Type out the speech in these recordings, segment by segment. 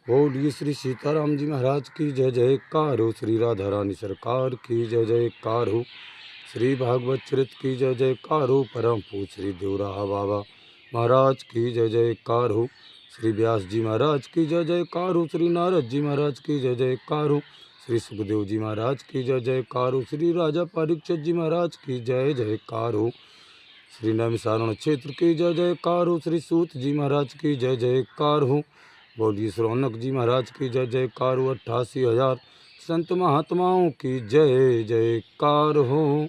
बोलिए श्री सीताराम जी महाराज की जय जयकार हो। श्री राधा रानी सरकार की जय जयकार हो। श्री भागवत चरित की जय जयकार हो। परम पूज्य श्री देवराहा बाबा महाराज की जय जयकार हो। श्री व्यास जी महाराज की जय जयकार हो। श्री नारद जी महाराज की जय जयकार हो। श्री सुखदेव जी महाराज की जय जयकार हो। श्री राजा परीक्षित जी महाराज की जय जयकार हो। श्री नैमिषारण्य क्षेत्र की जय जयकार हो। श्री सूत जी महाराज की जय जयकार हो। बोलिए रौनक जी महाराज की जय जयकार हो। 88,000 संत महात्माओं की जय जयकार हो।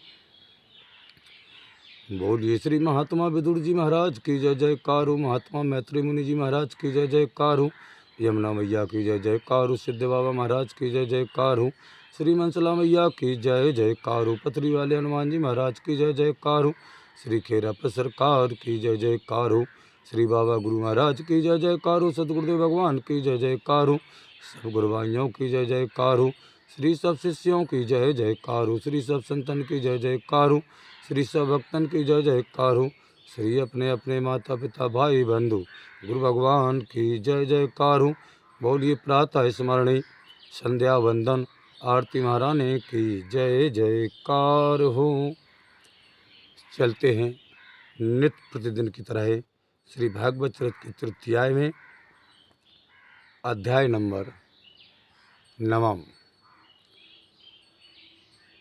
बोलिए श्री महात्मा विदुर जी महाराज की जय जयकार हो। महात्मा मैत्री मुनि जी महाराज की जय जयकार हो। यमुना मैया की जय जयकार हो। सिद्ध बाबा महाराज की जय जयकार हो। श्री मंसला मैया की जय जयकार हो। पथरी वाले हनुमान जी महाराज की जय जयकार हो। श्री खेराप सरकार की जय जयकार हो। श्री बाबा गुरु महाराज की जय जयकार हो। सतगुरुदेव भगवान की जय जयकार हो। सब गुरु भाइयों की जय जयकार हो। श्री सब शिष्यों की जय जयकार हो। श्री सब संतन की जय जयकार हो। श्री सब भक्तन की जय जयकार हो। श्री अपने अपने माता पिता भाई बंधु गुरु भगवान की जय जयकार हो। बोलिए प्रातः स्मरणी संध्या वंदन आरती महारानी की जय जयकार हो। चलते हैं नित्य प्रतिदिन की तरह श्री भागवत चरित की तृतीयाय में अध्याय नंबर 9।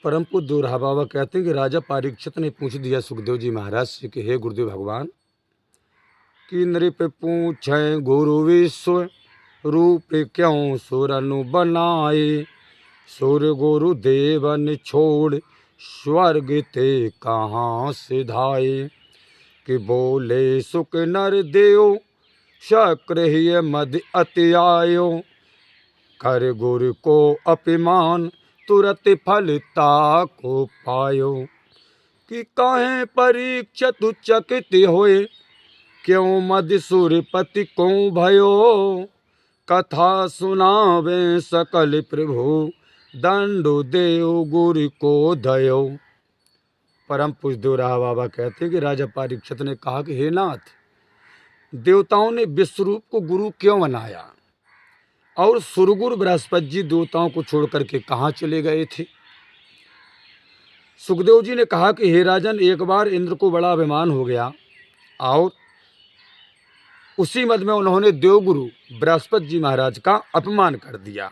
परम पूज्य देवराहा बाबा कहते हैं कि राजा परीक्षित ने पूछ दिया सुखदेव जी महाराज से कि हे गुरुदेव भगवान कि नृप पूछे गुरु विश्व रूप क्यों सुरनु बनाए। सुर गुरु देवन छोड़ स्वर्ग ते कहाँ सिधाए। कि बोले सुख नर देव शक्र ही मद अति आयो। कर गुरु को अपमान तुरत फलता को पायो। कि काहे परीक्षित चकित होए क्यों मद सूर्यपति को भयो। कथा सुनावे सकल प्रभु दंडो देव गुरु को दयो। परम पूज्य देवराहा बाबा कहते हैं कि राजा परीक्षित ने कहा कि हे नाथ देवताओं ने विश्वरूप को गुरु क्यों बनाया और सुरगुरु बृहस्पति जी देवताओं को छोड़ करके कहाँ चले गए थे। सुखदेव जी ने कहा कि हे राजन एक बार इंद्र को बड़ा अभिमान हो गया और उसी मद में उन्होंने देवगुरु बृहस्पति जी महाराज का अपमान कर दिया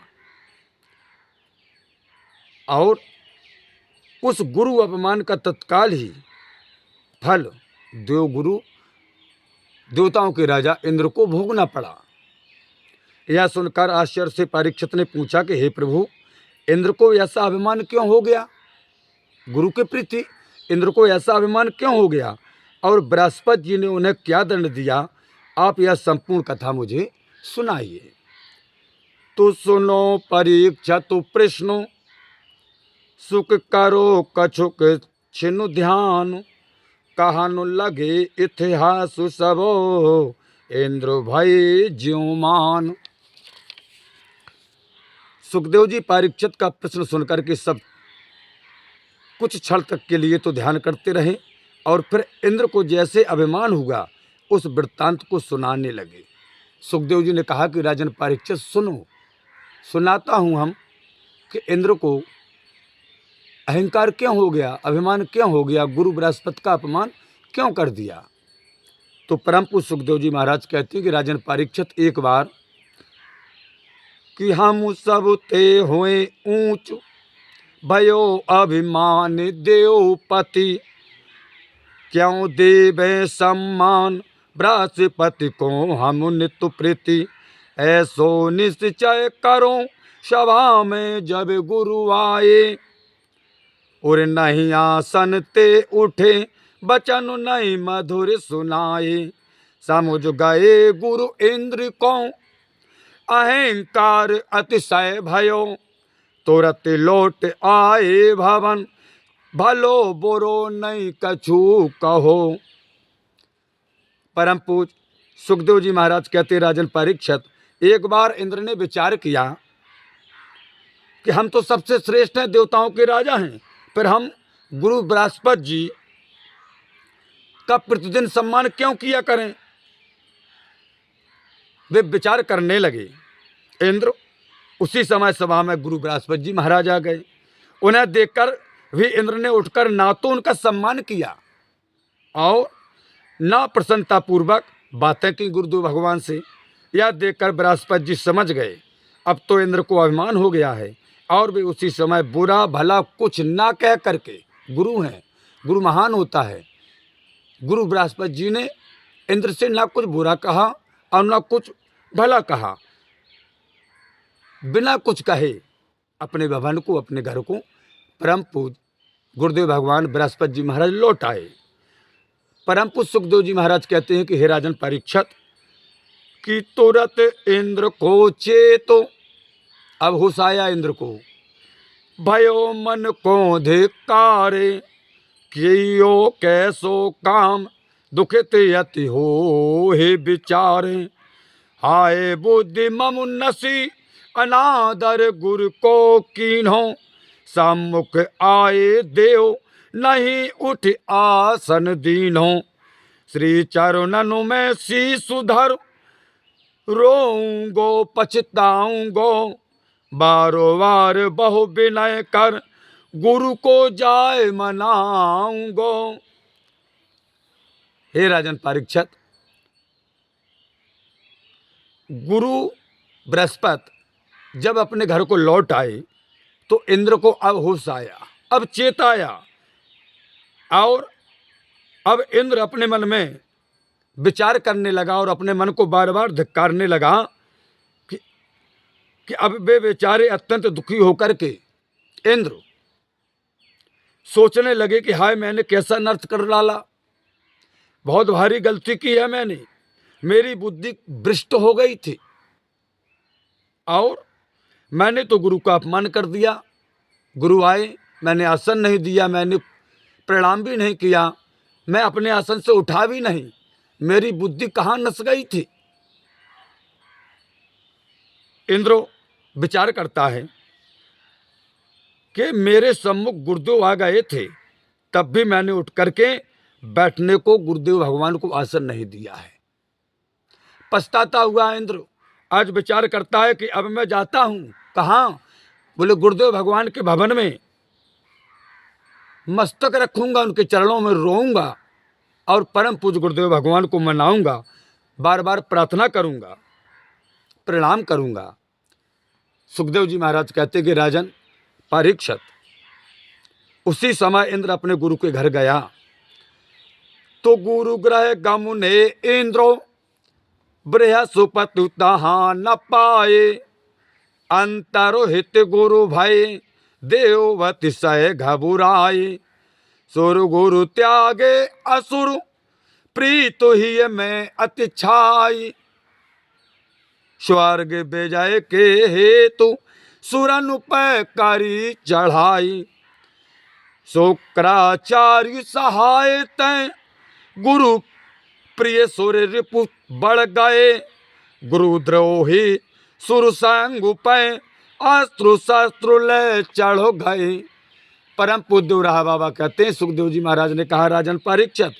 और उस गुरु अपमान का तत्काल ही फल देवगुरु देवताओं के राजा इंद्र को भोगना पड़ा। यह सुनकर आश्चर्य से परीक्षित ने पूछा कि हे प्रभु इंद्र को ऐसा अभिमान क्यों हो गया। गुरु के प्रति इंद्र को ऐसा अभिमान क्यों हो गया और बृहस्पति जी ने उन्हें क्या दंड दिया। आप यह संपूर्ण कथा मुझे सुनाइए। तो सुनो परीक्षा तो प्रश्नो सुख करो कछुक छिनु ध्यान। कहानु लगे इतिहास सबो इंद्र भय ज्योमान। सुखदेव जी परीक्षित का प्रश्न सुनकर के सब कुछ क्षण तक के लिए तो ध्यान करते रहे और फिर इंद्र को जैसे अभिमान हुआ उस वृत्तांत को सुनाने लगे। सुखदेव जी ने कहा कि राजन परीक्षित सुनो सुनाता हूँ हम कि इंद्र को अहंकार क्यों हो गया अभिमान क्यों हो गया गुरु बृहस्पति का अपमान क्यों कर दिया। तो परम पूज्य सुखदेव जी महाराज कहते हैं कि राजन परीक्षित एक बार कि हम सब ते हुए ऊंच भयो अभिमान देवपति। क्यों देवे सम्मान बृहस्पति को हम नित्य प्रीति। ऐसो निश्चय करो सभा में जब गुरु आए। और नहीं आसन ते उठे बचन नहीं मधुर सुनाए। समुझ गए गुरु इंद्र को अहंकार अतिशय भयो। तुरत लौट आए भवन भलो बुरो नहीं कछु कहो। परम पूज्य सुखदेव जी महाराज कहते राजन परीक्षित एक बार इंद्र ने विचार किया कि हम तो सबसे श्रेष्ठ हैं देवताओं के राजा हैं फिर हम गुरु बृहस्पति जी का प्रतिदिन सम्मान क्यों किया करें। वे विचार करने लगे इंद्र उसी समय सभा में गुरु बृहस्पति जी महाराज आ गए। उन्हें देखकर भी इंद्र ने उठकर ना तो उनका सम्मान किया और ना प्रसन्नतापूर्वक बातें की गुरुदेव भगवान से। यह देखकर बृहस्पति जी समझ गए अब तो इंद्र को अभिमान हो गया है, और वे उसी समय बुरा भला कुछ ना कह करके, गुरु हैं, गुरु महान होता है, गुरु बृहस्पति जी ने इंद्र से ना कुछ बुरा कहा और ना कुछ भला कहा, बिना कुछ कहे अपने भवन को, अपने घर को परम पूज गुरुदेव भगवान बृहस्पति जी महाराज लौट आए। परम पूज सुखदेव जी महाराज कहते हैं कि हे राजन परीक्षित, कि तुरंत इंद्र को चेतो, अब होश आया इंद्र को, भयो मन को धिक्कारे, कियो कैसो काम दुखित यति हो हे विचारे, हाय बुद्धि ममुन्नसी अनादर गुरु को कीन्हो, सम्मुख आए देव नहीं उठ आसन दीन्हो, श्री चरणनु में शीश धर रोऊंगो पछताऊंगो, बारो बार बहु विनय कर गुरु को जाय मनाऊंगो। हे राजन परीक्षित, गुरु बृहस्पति जब अपने घर को लौट आए तो इंद्र को अब होश आया, अब चेत आया, और अब इंद्र अपने मन में विचार करने लगा और अपने मन को बार बार धिक्कारने लगा कि अब वे बेचारे अत्यंत दुखी होकर के इंद्र सोचने लगे कि हाय मैंने कैसा नर्थ कर डाला, बहुत भारी गलती की है मैंने, मेरी बुद्धि भ्रष्ट हो गई थी और मैंने तो गुरु का अपमान कर दिया। गुरु आए, मैंने आसन नहीं दिया, मैंने प्रणाम भी नहीं किया, मैं अपने आसन से उठा भी नहीं, मेरी बुद्धि कहाँ नस गई थी। इंद्र विचार करता है कि मेरे सम्मुख गुरुदेव आ गए थे, तब भी मैंने उठ करके बैठने को गुरुदेव भगवान को आसन नहीं दिया है। पछताता हुआ इंद्र आज विचार करता है कि अब मैं जाता हूं कहाँ, बोले गुरुदेव भगवान के भवन में मस्तक रखूंगा, उनके चरणों में रोऊंगा और परम पूज्य गुरुदेव भगवान को मनाऊंगा, बार बार प्रार्थना करूंगा, प्रणाम करूंगा। सुखदेव जी महाराज कहते कि राजन परीक्षित, उसी समय इंद्र अपने गुरु के घर गया तो गुरु ग्रह गमुने इंद्रो बृहस्पति तहाँ न पाए, अंतरोहित गुरु भय देववति सह घबुराए, सुर गुरु त्यागे असुर प्रीत ही में अति छाई, स्वर्ग विजय के हेतु सुरनु पे करी चढ़ाई, शुक्राचार्य सहाय तय गुरु प्रिय सुर रिपु बढ़ गए, गुरुद्रोही सुर संग पे अस्त्र शस्त्र ले चढ़ गए। परम पूज्य रहा बाबा कहते हैं, सुखदेव जी महाराज ने कहा राजन परीक्षित,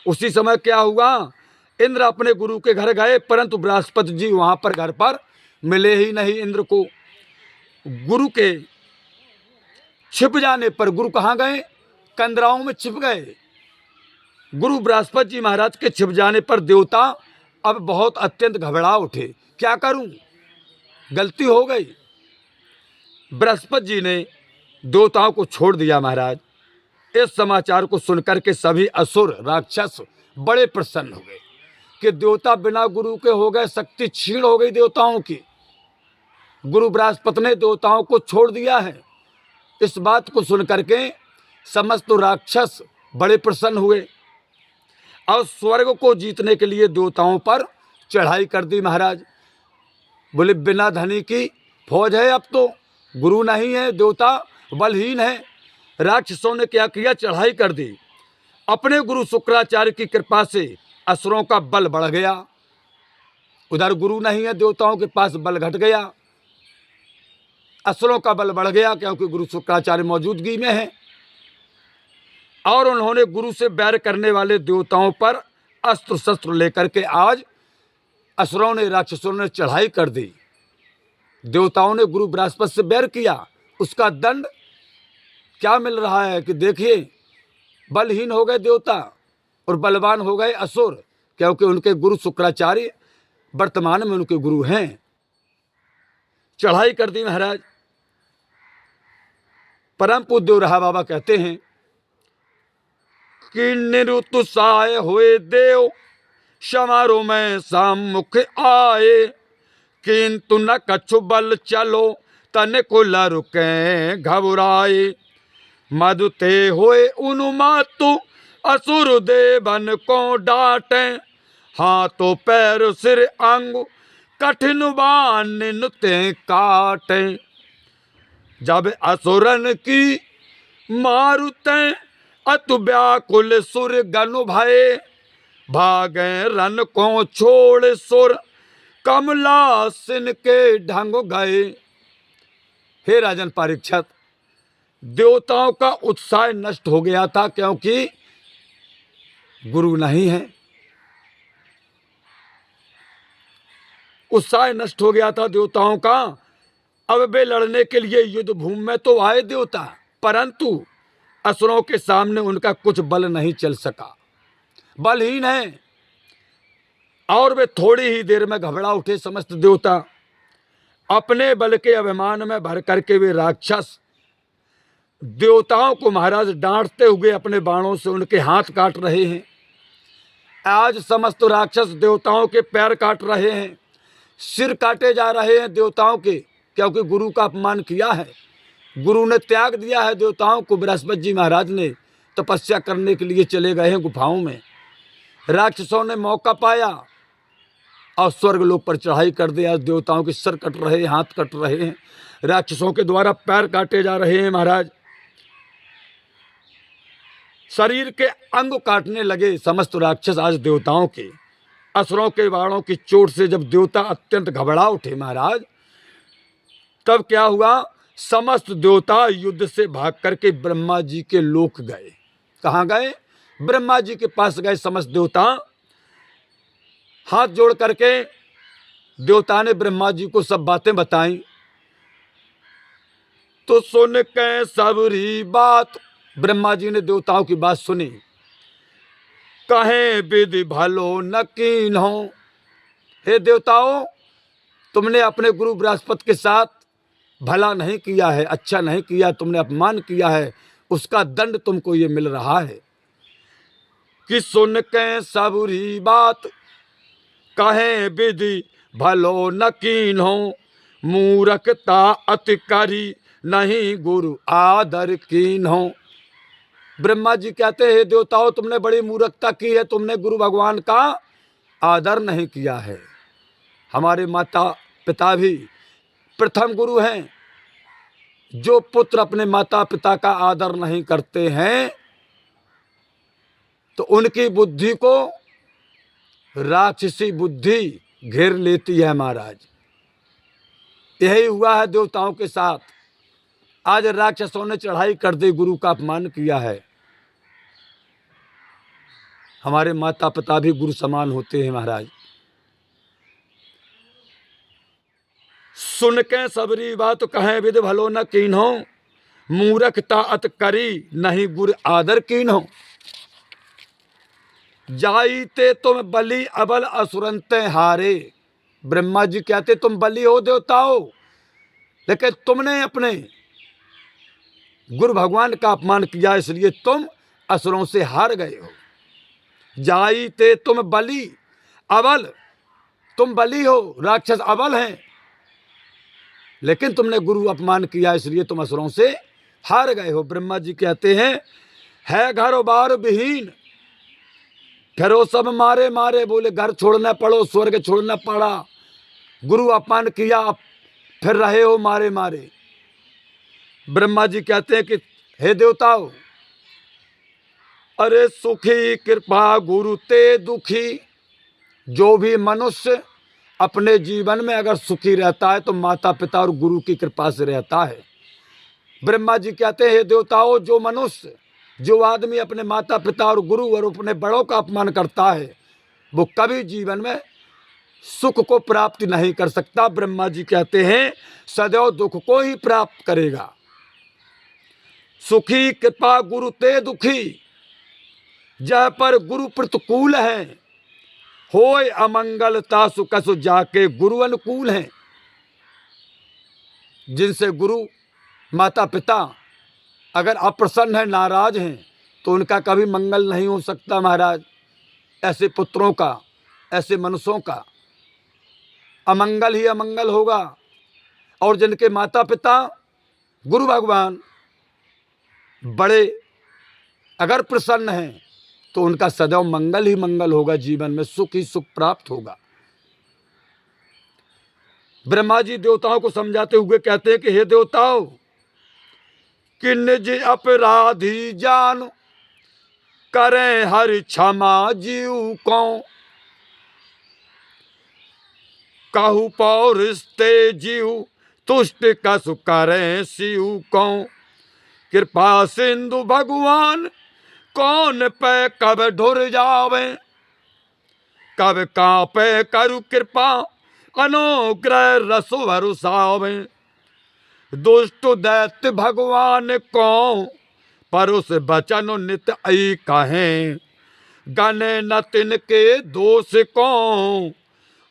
उसी समय क्या हुआ, इंद्र अपने गुरु के घर गए परंतु बृहस्पति जी वहां पर घर पर मिले ही नहीं। इंद्र को गुरु के छिप जाने पर, गुरु कहाँ गए, कंदराओं में छिप गए। गुरु बृहस्पति जी महाराज के छिप जाने पर देवता अब बहुत अत्यंत घबरा उठे, क्या करूं, गलती हो गई। बृहस्पति जी ने देवताओं को छोड़ दिया महाराज। इस समाचार को सुनकर के सभी असुर राक्षस बड़े प्रसन्न हो गए कि देवता बिना गुरु के हो गए, शक्ति क्षीण हो गई देवताओं की, गुरु बृहस्पति ने देवताओं को छोड़ दिया है। इस बात को सुनकर के समस्त राक्षस बड़े प्रसन्न हुए और स्वर्ग को जीतने के लिए देवताओं पर चढ़ाई कर दी महाराज। बोले बिना धनी की फौज है, अब तो गुरु नहीं है, देवता बलहीन है। राक्षसों ने क्या किया, चढ़ाई कर दी। अपने गुरु शुक्राचार्य की कृपा से असुरों का बल बढ़ गया, उधर गुरु नहीं है, देवताओं के पास बल घट गया, असुरों का बल बढ़ गया क्योंकि गुरु शुक्राचार्य मौजूदगी में है। और उन्होंने गुरु से बैर करने वाले देवताओं पर अस्त्र शस्त्र लेकर के आज असुरों ने, राक्षसों ने चढ़ाई कर दी। देवताओं ने गुरु बृहस्पति से बैर किया, उसका दंड क्या मिल रहा है कि देखिए, बलहीन हो गए देवता और बलवान हो गए असुर, क्योंकि उनके गुरु शुक्राचार्य वर्तमान में उनके गुरु हैं। चढ़ाई कर दी महाराज। परम पूज्य रहा बाबा कहते हैं कि निरुत्साह हुए देव समारोह में सम्मुख आए, किंतु न कछु बल चलो तन को लरुके घबराए। मधुते हुए उन्मातु असुर देवन को डांटे, हाथों पैर सिर अंग कठिन बाण नुते काटे। जब असुरन की मारुते अतु व्याकुल सुर गनु भये, भागे रन को छोड़ सुर कमलासन के ढंग गए। हे राजन परीक्षित, देवताओं का उत्साह नष्ट हो गया था, क्योंकि गुरु नहीं है। उत्साह नष्ट हो गया था देवताओं का। अब वे लड़ने के लिए युद्ध भूमि में तो आए देवता, परंतु असुरों के सामने उनका कुछ बल नहीं चल सका, बलहीन है। और वे थोड़ी ही देर में घबरा उठे समस्त देवता। अपने बल के अभिमान में भर करके वे राक्षस देवताओं को महाराज डांटते हुए अपने बाणों से उनके हाथ काट रहे हैं। आज समस्त राक्षस देवताओं के पैर काट रहे हैं, सिर काटे जा रहे हैं देवताओं के, क्योंकि गुरु का अपमान किया है। गुरु ने त्याग दिया है देवताओं को। बृहस्पति जी महाराज ने तपस्या करने के लिए चले गए हैं गुफाओं में। राक्षसों ने मौका पाया और स्वर्ग लोक पर चढ़ाई कर दिया। देवताओं के सर कट रहे हैं, हाथ कट रहे हैं, राक्षसों के द्वारा पैर काटे जा रहे हैं महाराज। शरीर के अंग काटने लगे समस्त राक्षस आज देवताओं के। असुरों के बाणों की चोट से जब देवता अत्यंत घबरा उठे महाराज, तब क्या हुआ, समस्त देवता युद्ध से भाग करके ब्रह्मा जी के लोक गए। कहाँ गए? ब्रह्मा जी के पास गए समस्त देवता। हाथ जोड़ करके देवता ने ब्रह्मा जी को सब बातें बताई। तो सुन के सबरी बात, ब्रह्मा जी ने देवताओं की बात सुनी। कहे विधि भलो न कीन्हो, हे देवताओं, तुमने अपने गुरु बृहस्पति के साथ भला नहीं किया है, अच्छा नहीं किया, तुमने अपमान किया है, उसका दंड तुमको ये मिल रहा है। कि सुन के सबरी बात कहे विधि भलो न कीन्हो, मूर्खता अति करी नहीं गुरु आदर कीन्हो। ब्रह्मा जी कहते हैं, देवताओं, तुमने बड़ी मूर्खता की है, तुमने गुरु भगवान का आदर नहीं किया है। हमारे माता पिता भी प्रथम गुरु हैं। जो पुत्र अपने माता पिता का आदर नहीं करते हैं तो उनकी बुद्धि को राक्षसी बुद्धि घेर लेती है महाराज। यही हुआ है देवताओं के साथ। आज राक्षसों ने चढ़ाई कर दी, गुरु का अपमान किया है। हमारे माता पिता भी गुरु समान होते हैं महाराज। सुन के सबरी बात कहे विधि भलो न कीन्हो, मूर्खता अत करी नहीं गुरु आदर कीन्हो। जाईते तुम बलि अबल असुरंते हारे। ब्रह्मा जी कहते तुम बलि हो देवताओं, लेकिन तुमने अपने गुरु भगवान का अपमान किया, इसलिए तुम असुरों से हार गए हो। जाईते तुम बलि अबल, तुम बलि हो, राक्षस अबल हैं, लेकिन तुमने गुरु अपमान किया, इसलिए तुम असुरों से हार गए हो। ब्रह्मा जी कहते हैं, है घर बार विहीन, फिर सब मारे मारे, बोले घर छोड़ना पड़ो, स्वर्ग छोड़ना पड़ा, गुरु अपमान किया, फिर रहे हो मारे मारे। ब्रह्मा जी कहते हैं कि हे देवताओं, अरे सुखी कृपा गुरु ते दुखी। जो भी मनुष्य अपने जीवन में अगर सुखी रहता है तो माता पिता और गुरु की कृपा से रहता है। ब्रह्मा जी कहते हैं, हे देवताओं, जो मनुष्य, जो आदमी अपने माता पिता और गुरु और अपने बड़ों का अपमान करता है, वो कभी जीवन में सुख को प्राप्ति नहीं कर सकता। ब्रह्मा जी कहते हैं सदैव दुख को ही प्राप्त करेगा। सुखी कृपा गुरु ते दुखी, जह पर गुरु प्रतिकूल है, होय अमंगलता सुकसु जाके गुरु अनुकूल है। जिनसे गुरु माता पिता अगर अप्रसन्न है, नाराज हैं, तो उनका कभी मंगल नहीं हो सकता महाराज। ऐसे पुत्रों का, ऐसे मनुष्यों का अमंगल ही अमंगल होगा। और जिनके माता पिता गुरु भगवान बड़े अगर प्रसन्न हैं, तो उनका सदैव मंगल ही मंगल होगा, जीवन में सुख ही सुख प्राप्त होगा। ब्रह्मा जी देवताओं को समझाते हुए कहते हैं कि हे देवताओं, कि निज अपराधी जान करें हर क्षमा जीव को, कहु पौरिस्ते जीव तुष्ट कसु करें शिव को। कृपा सिंधु भगवान कौन पे कब ढुर जावे, कब कांपे करु कृपा अनुग्रह रसु भरुसावे। दुष्ट दैत्य भगवान को परुष बचन नित आई कहें, गने न तिनके दोष को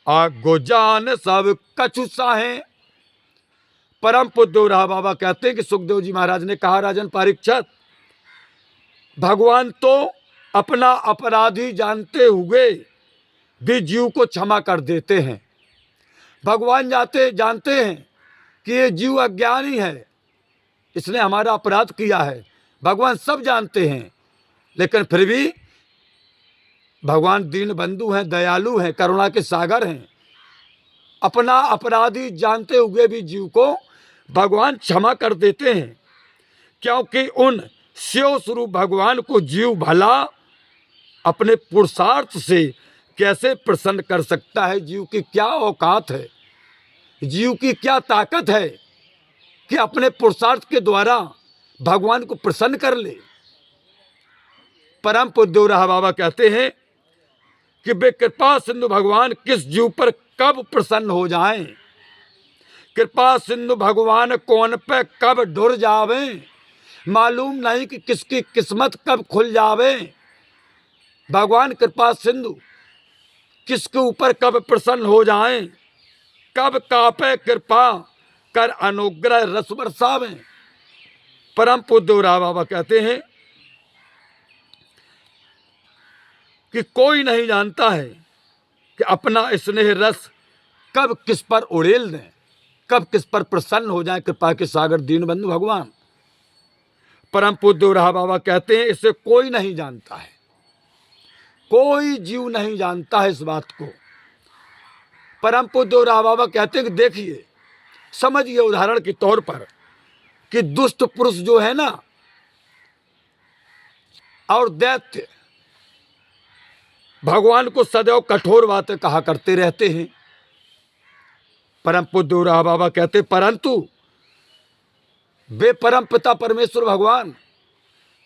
आगो जान सब कछु साहे। परम पूज्य रहा बाबा कहते हैं कि सुखदेव जी महाराज ने कहा, राजन परीक्षित, भगवान तो अपना अपराधी जानते हुए भी जीव को क्षमा कर देते हैं। भगवान जानते हैं कि ये जीव अज्ञानी है, इसने हमारा अपराध किया है। भगवान सब जानते हैं, लेकिन फिर भी भगवान दीन बंधु हैं, दयालु हैं, करुणा के सागर हैं। अपना अपराधी जानते हुए भी जीव को भगवान क्षमा कर देते हैं, क्योंकि उन शिव स्वरूप भगवान को जीव भला अपने पुरुषार्थ से कैसे प्रसन्न कर सकता है। जीव की क्या औकात है, जीव की क्या ताकत है कि अपने पुरुषार्थ के द्वारा भगवान को प्रसन्न कर ले। परम पूज्य रहा बाबा कहते हैं कि वे कृपा सिंधु भगवान किस जीव पर कब प्रसन्न हो जाएं, कृपा सिंधु भगवान कौन पे कब ढुर जावे, मालूम नहीं कि किसकी किस्मत कब खुल जावे। भगवान कृपा सिंधु किसके ऊपर कब प्रसन्न हो जाएं, कब कापे कृपा कर अनुग्रह रस बरसावे। परम पूज्य राव बाबा कहते हैं कि कोई नहीं जानता है कि अपना स्नेह रस कब किस पर उड़ेल दें, कब किस पर प्रसन्न हो जाए कृपा के सागर दीनबंधु भगवान। परम पूज्य रहा बाबा कहते हैं इसे कोई नहीं जानता है, कोई जीव नहीं जानता है इस बात को। परम पूज्य रहा बाबा कहते हैं कि देखिए, समझिए उदाहरण के तौर पर कि दुष्ट पुरुष जो है ना और दैत्य भगवान को सदैव कठोर बातें कहा करते रहते हैं। परम पूज्य रहा बाबा कहते परंतु वे परम पिता परमेश्वर भगवान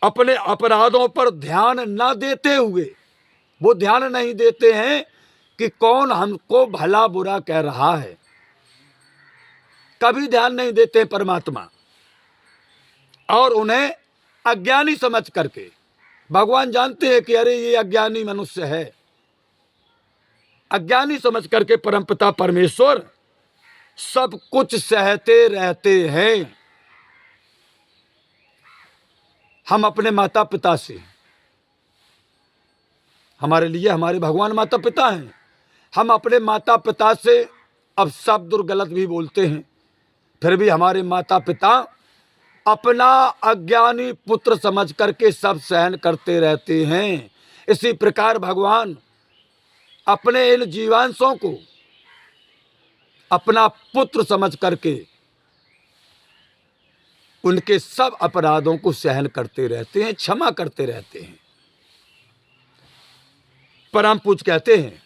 अपने अपराधों पर ध्यान न देते हुए, वो ध्यान नहीं देते हैं कि कौन हमको भला बुरा कह रहा है, कभी ध्यान नहीं देते हैं परमात्मा। और उन्हें अज्ञानी समझ करके भगवान जानते हैं कि अरे ये अज्ञानी मनुष्य है, अज्ञानी समझ करके परमपिता परमेश्वर सब कुछ सहते रहते हैं। हम अपने माता पिता से, हमारे लिए हमारे भगवान माता पिता हैं, हम अपने माता पिता से अब शब्द और गलत भी बोलते हैं, फिर भी हमारे माता पिता अपना अज्ञानी पुत्र समझ करके सब सहन करते रहते हैं। इसी प्रकार भगवान अपने इन जीवांशों को अपना पुत्र समझ करके उनके सब अपराधों को सहन करते रहते हैं, क्षमा करते रहते हैं। परम पूज्य कहते हैं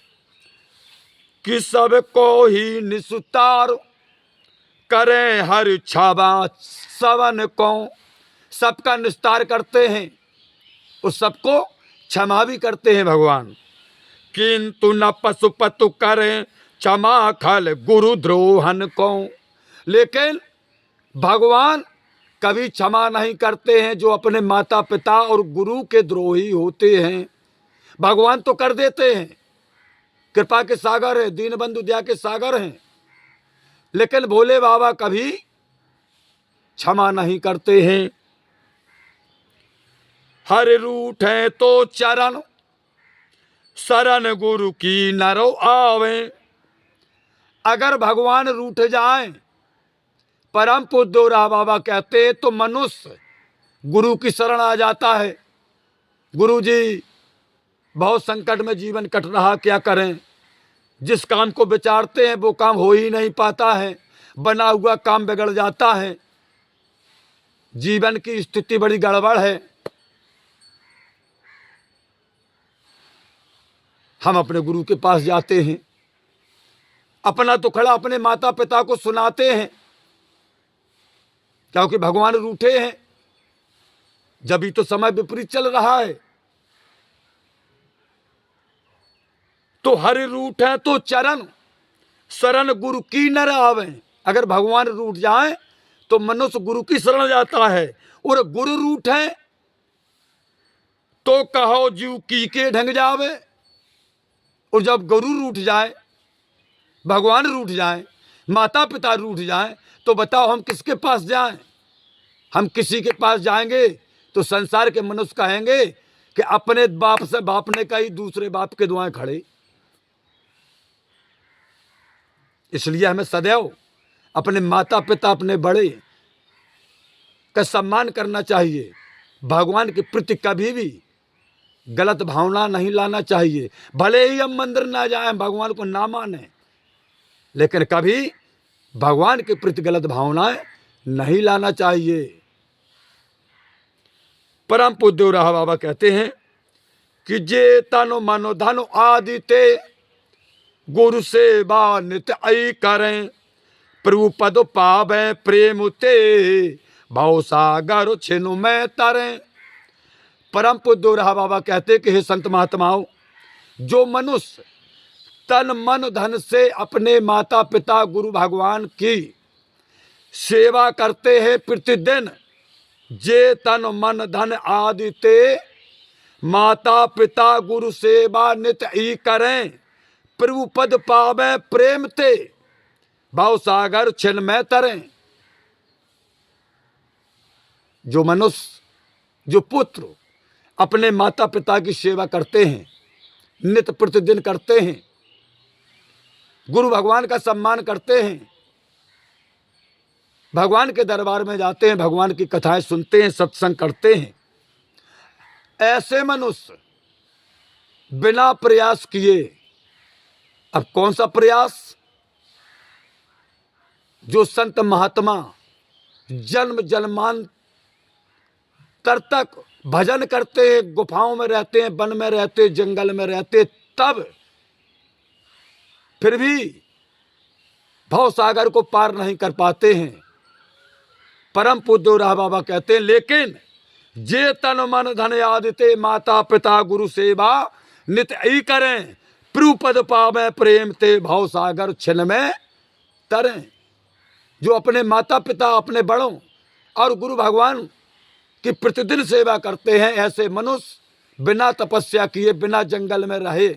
कि सबको ही निस्तार करें हर क्षमा सवन को। सबका निस्तार करते हैं, उस सबको क्षमा भी करते हैं भगवान। किंतु न पशुपतु करें क्षमा खल गुरु द्रोहन को। लेकिन भगवान कभी क्षमा नहीं करते हैं जो अपने माता पिता और गुरु के द्रोही होते हैं। भगवान तो कर देते हैं, कृपा के सागर है, दीनबंधु दया के सागर हैं, लेकिन भोले बाबा कभी क्षमा नहीं करते हैं। हर रूठ है तो चरण शरण गुरु की नरो आवे। अगर भगवान रूठ जाए, परम पूज्य देवराहा बाबा कहते हैं, तो मनुष्य गुरु की शरण आ जाता है। गुरु जी बहुत संकट में जीवन कट रहा, क्या करें। जिस काम को विचारते हैं वो काम हो ही नहीं पाता है, बना हुआ काम बिगड़ जाता है, जीवन की स्थिति बड़ी गड़बड़ है। हम अपने गुरु के पास जाते हैं, अपना तो खड़ा अपने माता पिता को सुनाते हैं, क्योंकि भगवान रूठे हैं, जब भी तो समय विपरीत चल रहा है। तो हर रूठ है तो चरण शरण गुरु की न आवे। अगर भगवान रूठ जाए तो मनुष्य गुरु की शरण जाता है, और गुरु रूठ है तो कहो जीव की के ढंग जावे। और जब गुरु रूठ जाए, भगवान रूठ जाए, माता पिता रूठ जाए, तो बताओ हम किसके पास जाएं। हम किसी के पास जाएंगे तो संसार के मनुष्य कहेंगे कि अपने बाप से बापने का ही दूसरे बाप के दुआएं खड़े। इसलिए हमें सदैव अपने माता पिता, अपने बड़े का सम्मान करना चाहिए। भगवान के प्रति कभी भी गलत भावना नहीं लाना चाहिए। भले ही हम मंदिर ना जाएं, भगवान को ना माने, लेकिन कभी भगवान के प्रति गलत भावनाएं नहीं लाना चाहिए। परम पूज्य देवराहा बाबा कहते हैं कि जे तनो मनो धनो आदि ते गुरु सेवा नित्य आई करें। प्रभु पद पावे प्रेम ते भाव सागर छिनु में तरें। परम पूज्य देवराहा बाबा कहते कि हे संत महात्माओं, जो मनुष्य तन मन धन से अपने माता पिता गुरु भगवान की सेवा करते हैं प्रतिदिन, जे तन मन धन आदि ते माता पिता गुरु सेवा नित्य ही करें। प्रभु पद पावे प्रेम ते भाव सागर छिन में तरें। जो मनुष्य, जो पुत्र अपने माता पिता की सेवा करते हैं, नित्य प्रतिदिन करते हैं, गुरु भगवान का सम्मान करते हैं, भगवान के दरबार में जाते हैं, भगवान की कथाएं सुनते हैं, सत्संग करते हैं, ऐसे मनुष्य बिना प्रयास किए, अब कौन सा प्रयास, जो संत महात्मा जन्म जन्मांतर तक भजन करते हैं, गुफाओं में रहते हैं, वन में रहते हैं, जंगल में रहते, तब फिर भी भव सागर को पार नहीं कर पाते हैं। परम पूज्य देवराहा बाबा कहते हैं, लेकिन जे तन मन धन आदिते माता पिता गुरु सेवा नित्य ही करें। प्रभु पद पावे प्रेम ते भव सागर छिन में तरें। जो अपने माता पिता, अपने बड़ों और गुरु भगवान की प्रतिदिन सेवा करते हैं, ऐसे मनुष्य बिना तपस्या किए, बिना जंगल में रहे,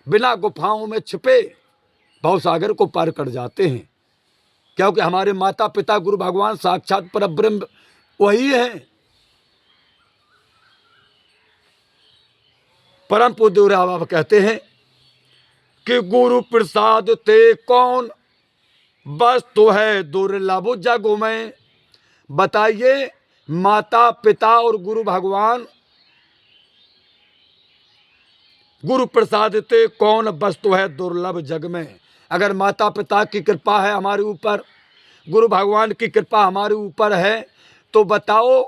बिना गुफाओं में छिपे भव सागर को पार कर जाते हैं। क्योंकि हमारे माता पिता गुरु भगवान साक्षात परब्रह्म वही हैं। परम पूज्य देवराहा बाबा कहते हैं कि गुरु प्रसाद ते कौन वस्तु है दुर्लभ जग में। बताइए, माता पिता और गुरु भगवान, गुरु प्रसाद ते कौन वस्तु है दुर्लभ जग में। अगर माता पिता की कृपा है हमारे ऊपर, गुरु भगवान की कृपा हमारे ऊपर है, तो बताओ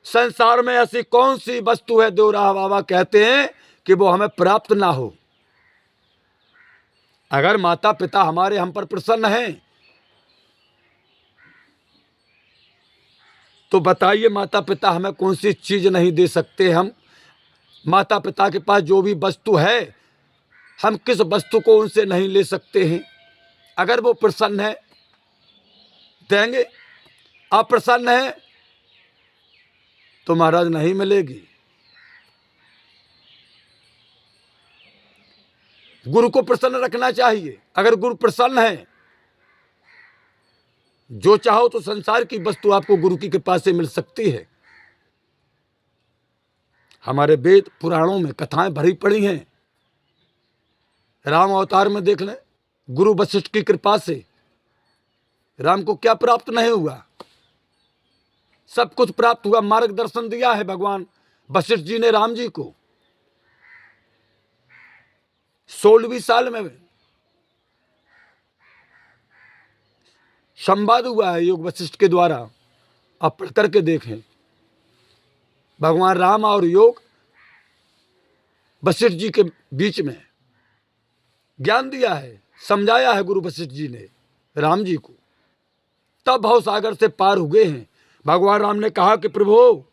संसार में ऐसी कौन सी वस्तु है, देवराहा बाबा कहते हैं, कि वो हमें प्राप्त ना हो। अगर माता पिता हमारे हम पर प्रसन्न हैं, तो बताइए माता पिता हमें कौन सी चीज नहीं दे सकते। हम माता पिता के पास जो भी वस्तु है, हम किस वस्तु को उनसे नहीं ले सकते हैं। अगर वो प्रसन्न है देंगे, अप्रसन्न है तो महाराज नहीं मिलेगी। गुरु को प्रसन्न रखना चाहिए। अगर गुरु प्रसन्न है, जो चाहो तो संसार की वस्तु आपको गुरु की कृपा से मिल सकती है। हमारे वेद पुराणों में कथाएं भरी पड़ी हैं। राम अवतार में देख लें, गुरु वशिष्ठ की कृपा से राम को क्या प्राप्त नहीं हुआ, सब कुछ प्राप्त हुआ। मार्गदर्शन दिया है भगवान वशिष्ठ जी ने राम जी को। 16वीं साल में संवाद हुआ है योग वशिष्ठ के द्वारा, आप पढ़ करके देखें। भगवान राम और योग वशिष्ठ जी के बीच में ज्ञान दिया है, समझाया है गुरु वशिष्ठ जी ने राम जी को। तब भव सागर से पार हुए हैं। भगवान राम ने कहा कि प्रभु,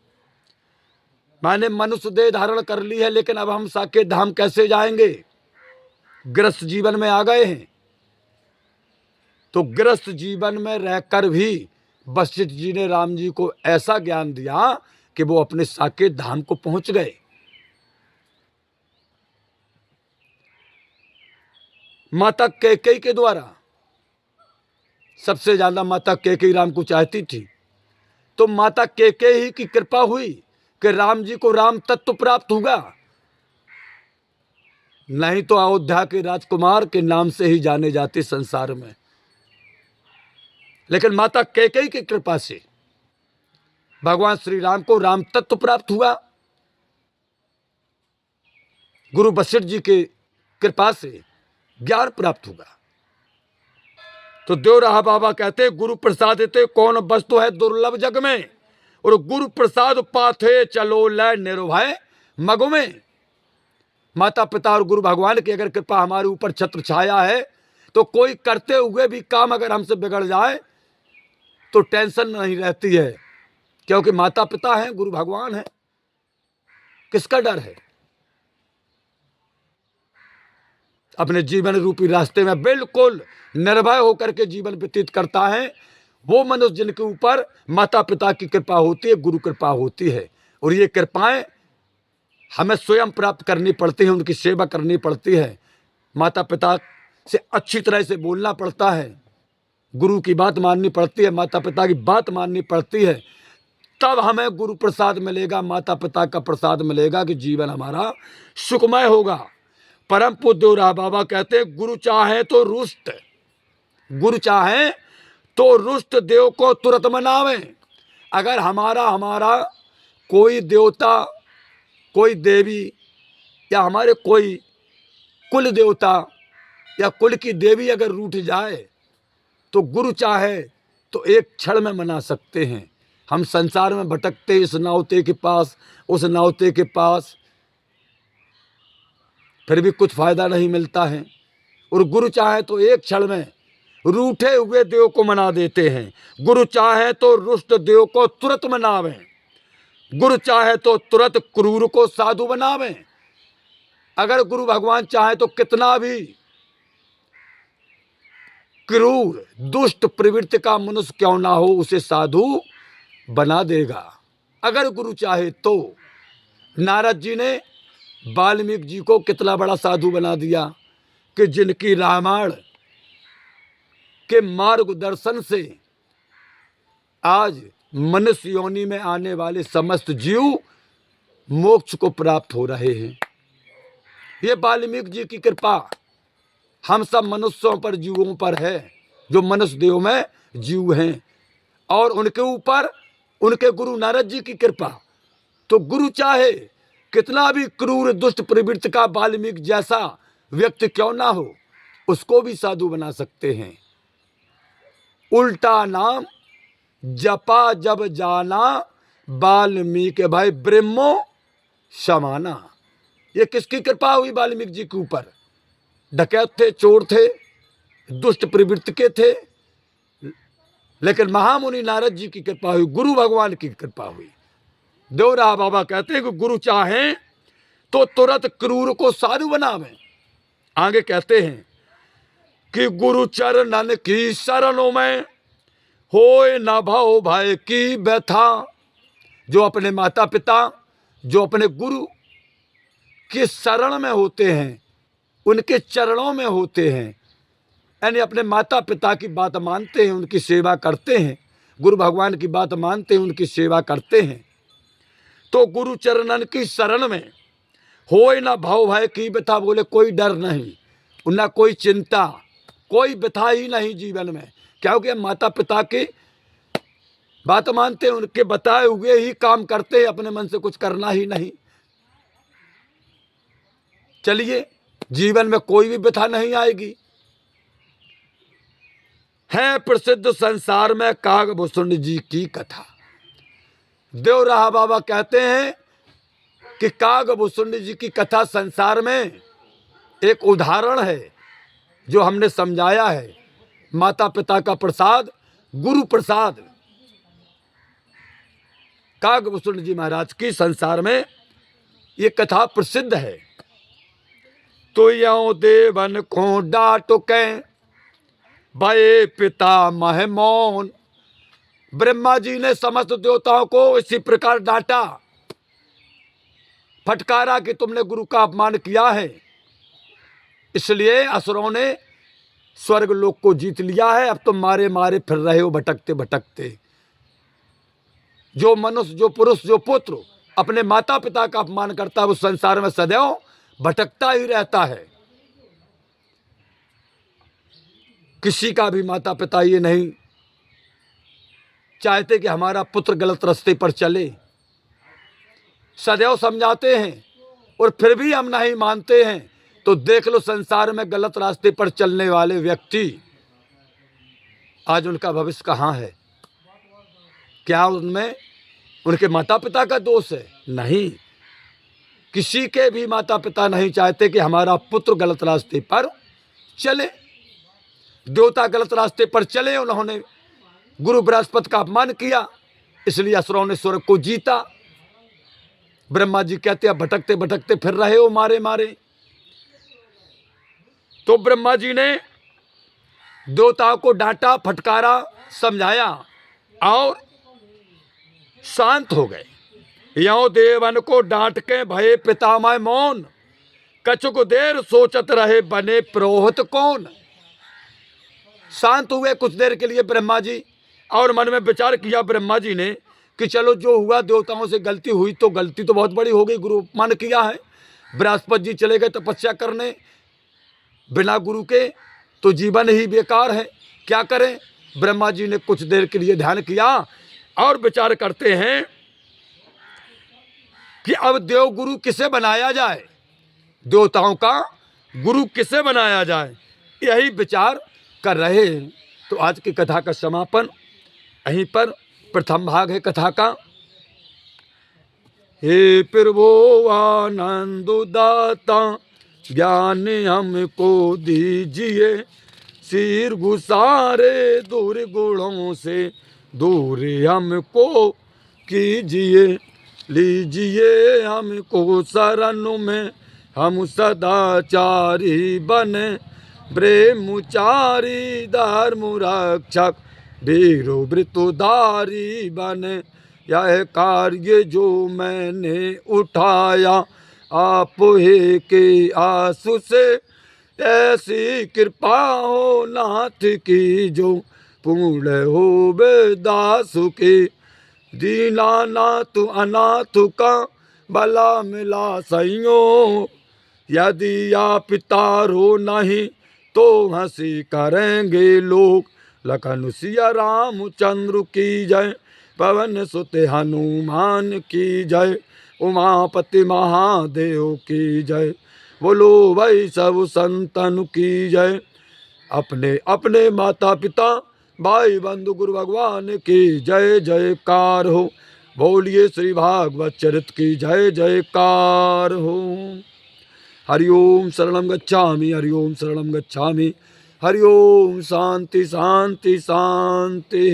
मैंने मनुष्य देह धारण कर ली है, लेकिन अब हम साकेत धाम कैसे जाएंगे? गृहस्थ जीवन में आ गए हैं। तो गृहस्थ जीवन में रहकर भी वशिष्ठ जी ने राम जी को ऐसा ज्ञान दिया कि वो अपने साकेत धाम को पहुंच गए। माता कैकेयी के द्वारा, सबसे ज्यादा माता कैकेयी राम को चाहती थी, तो माता कैकेयी की कृपा हुई कि राम जी को राम तत्व प्राप्त हुआ। नहीं तो अयोध्या के राजकुमार के नाम से ही जाने जाते संसार में। लेकिन माता कैकेयी की कृपा से भगवान श्री राम को राम तत्व प्राप्त हुआ। गुरु वशिष्ठ जी के कृपा से ज्ञान प्राप्त हुआ। तो देवराहा बाबा कहते, गुरु प्रसाद ते कौन वस्तु है दुर्लभ जग में, और गुरु प्रसाद पाथे चलो लय निर्भय मगो में। माता पिता और गुरु भगवान की अगर कृपा हमारे ऊपर छत्र छाया है, तो कोई करते हुए भी काम अगर हमसे बिगड़ जाए तो टेंशन नहीं रहती है, क्योंकि माता पिता हैं, गुरु भगवान है। किसका डर है? अपने जीवन रूपी रास्ते में बिल्कुल निर्भय होकर के जीवन व्यतीत करता है वो मनुष्य जिनके ऊपर माता पिता की कृपा होती है, गुरु कृपा होती है। और ये कृपाएं हमें स्वयं प्राप्त करनी पड़ती है, उनकी सेवा करनी पड़ती है, माता पिता से अच्छी तरह से बोलना पड़ता है, गुरु की बात माननी पड़ती है, माता पिता की बात माननी पड़ती है। तब हमें गुरु प्रसाद मिलेगा, माता पिता का प्रसाद मिलेगा कि जीवन हमारा सुखमय होगा। परम पूज्य देवराहा बाबा कहते हैं, गुरु चाहे तो रुष्ट, गुरु चाहे तो रुष्ट देव को तुरंत मनावे। अगर हमारा कोई देवता, कोई देवी, या हमारे कोई कुल देवता या कुल की देवी अगर रूठ जाए, तो गुरु चाहे तो एक क्षण में मना सकते हैं। हम संसार में भटकते इस नावते के पास उस नावते के पास, फिर भी कुछ फायदा नहीं मिलता है। और गुरु चाहे तो एक क्षण में रूठे हुए देव को मना देते हैं। गुरु चाहे तो रुष्ट देव को तुरंत मनावे, गुरु चाहे तो तुरंत क्रूर को साधु बनावे। अगर गुरु भगवान चाहे तो कितना भी क्रूर दुष्ट प्रवृत्ति का मनुष्य क्यों ना हो, उसे साधु बना देगा अगर गुरु चाहे तो। नारद जी ने वाल्मीकि जी को कितना बड़ा साधु बना दिया कि जिनकी रामायण के मार्गदर्शन से आज मनुष्य योनि में आने वाले समस्त जीव मोक्ष को प्राप्त हो रहे हैं। ये वाल्मीकि जी की कृपा हम सब मनुष्यों पर, जीवों पर है, जो मनुष्य देव में जीव हैं, और उनके ऊपर उनके गुरु नारद जी की कृपा। तो गुरु चाहे कितना भी क्रूर दुष्ट प्रवृत्ति का वाल्मीकि जैसा व्यक्ति क्यों ना हो, उसको भी साधु बना सकते हैं। उल्टा नाम जपा जब जाना, वाल्मीकि भाई ब्रह्मो समाना। ये किसकी कृपा हुई? वाल्मीकि जी के ऊपर। डकैत थे, चोर थे, दुष्ट प्रवृत्ति के थे, लेकिन महामुनि नारद जी की कृपा हुई, गुरु भगवान की कृपा हुई। देवराहा बाबा कहते हैं कि गुरु चाहे तो तुरंत क्रूर को साधु बनावे। आगे कहते हैं, कि गुरु चरणन की शरणों में होए ना भाव भाई की व्यथा। जो अपने माता पिता, जो अपने गुरु के शरण में होते हैं, उनके चरणों में होते हैं, यानी अपने माता पिता की बात मानते हैं, उनकी सेवा करते हैं, गुरु भगवान की बात मानते हैं, उनकी सेवा करते हैं, तो गुरु चरणन की शरण में होए ना भाव भय की व्यथा। बोले कोई डर नहीं, ना कोई चिंता, कोई व्यथा ही नहीं जीवन में, क्योंकि माता पिता की बात मानते हैं, उनके बताए हुए ही काम करते हैं, अपने मन से कुछ करना ही नहीं। चलिए, जीवन में कोई भी व्यथा नहीं आएगी। है प्रसिद्ध संसार में कागभूषण जी की कथा। देवराहा बाबा कहते हैं कि कागभूषण जी की कथा संसार में एक उदाहरण है, जो हमने समझाया है। माता पिता का प्रसाद, गुरु प्रसाद, कागभूषण जी महाराज की संसार में ये कथा प्रसिद्ध है। तो यो देवन को डांटो के भये पिता मह मौन। ब्रह्मा जी ने समस्त देवताओं को इसी प्रकार डांटा, फटकारा कि तुमने गुरु का अपमान किया है, इसलिए असुरों ने स्वर्ग लोक को जीत लिया है। अब तुम मारे मारे फिर रहे हो, भटकते भटकते। जो मनुष्य, जो पुरुष, जो पुत्र अपने माता पिता का अपमान करता है, वो संसार में सदैव भटकता ही रहता है। किसी का भी माता पिता ये नहीं चाहते कि हमारा पुत्र गलत रास्ते पर चले, सदैव समझाते हैं, और फिर भी हम नहीं मानते हैं। तो देख लो, संसार में गलत रास्ते पर चलने वाले व्यक्ति आज उनका भविष्य कहाँ है? क्या उनमें उनके माता पिता का दोष है? नहीं, किसी के भी माता पिता नहीं चाहते कि हमारा पुत्र गलत रास्ते पर चले। देवता गलत रास्ते पर चले, उन्होंने गुरु बृहस्पति का अपमान किया, इसलिए असुरों ने स्वर्ग को जीता। ब्रह्मा जी कहते हैं भटकते भटकते फिर रहे हो मारे मारे। तो ब्रह्मा जी ने देवताओं को डांटा, फटकारा, समझाया और शांत हो गए। यो देवन को डांट के भये पितामह मौन। कछुक देर सोचत रहे बने पुरोहित कौन। शांत हुए कुछ देर के लिए ब्रह्मा जी, और मन में विचार किया ब्रह्मा जी ने कि चलो जो हुआ, देवताओं से गलती हुई तो गलती तो बहुत बड़ी हो गई, गुरु अपमान किया है। बृहस्पति जी चले गए तपस्या करने बिना गुरु के, तो जीवन ही बेकार है, क्या करें। ब्रह्मा जी ने कुछ देर के लिए ध्यान किया और विचार करते हैं कि अब देव गुरु किसे बनाया जाए, देवताओं का गुरु किसे बनाया जाए, यही विचार कर रहे हैं। तो आज की कथा का समापन यहीं पर, प्रथम भाग है कथा का। हे प्रभु आनंद दाता ज्ञान हमको दीजिए, सिर गुसारे दूर गुणों से दूर हमको कीजिए। लीजिए हमको शरण में, हम सदाचारी बने, ब्रह्मचारी धर्म रक्षक वीरो वृतधारी बने। यह कार्य जो मैंने उठाया आप ही के आंसू से, ऐसी कृपा हो नाथ की जो पूर्ण हो दासु की। दीनानाथ अनाथ का भला मिला सइयों, यदि आप तारो नहीं तो हंसी करेंगे लोग। लखन सिया रामचंद्र की जय, पवन सुत हनुमान की जय, उमापति महादेव की जय, बोलो भाई सब संतन की जय। अपने अपने माता पिता भाई बंधु गुरु भगवान की जय जयकार हो। बोलिए श्री भागवत चरित की जय जयकार हो। हरिओम शरणम गच्छामि, हरिओम शरणम गच्छामि, हरिओम शांति शांति शांति।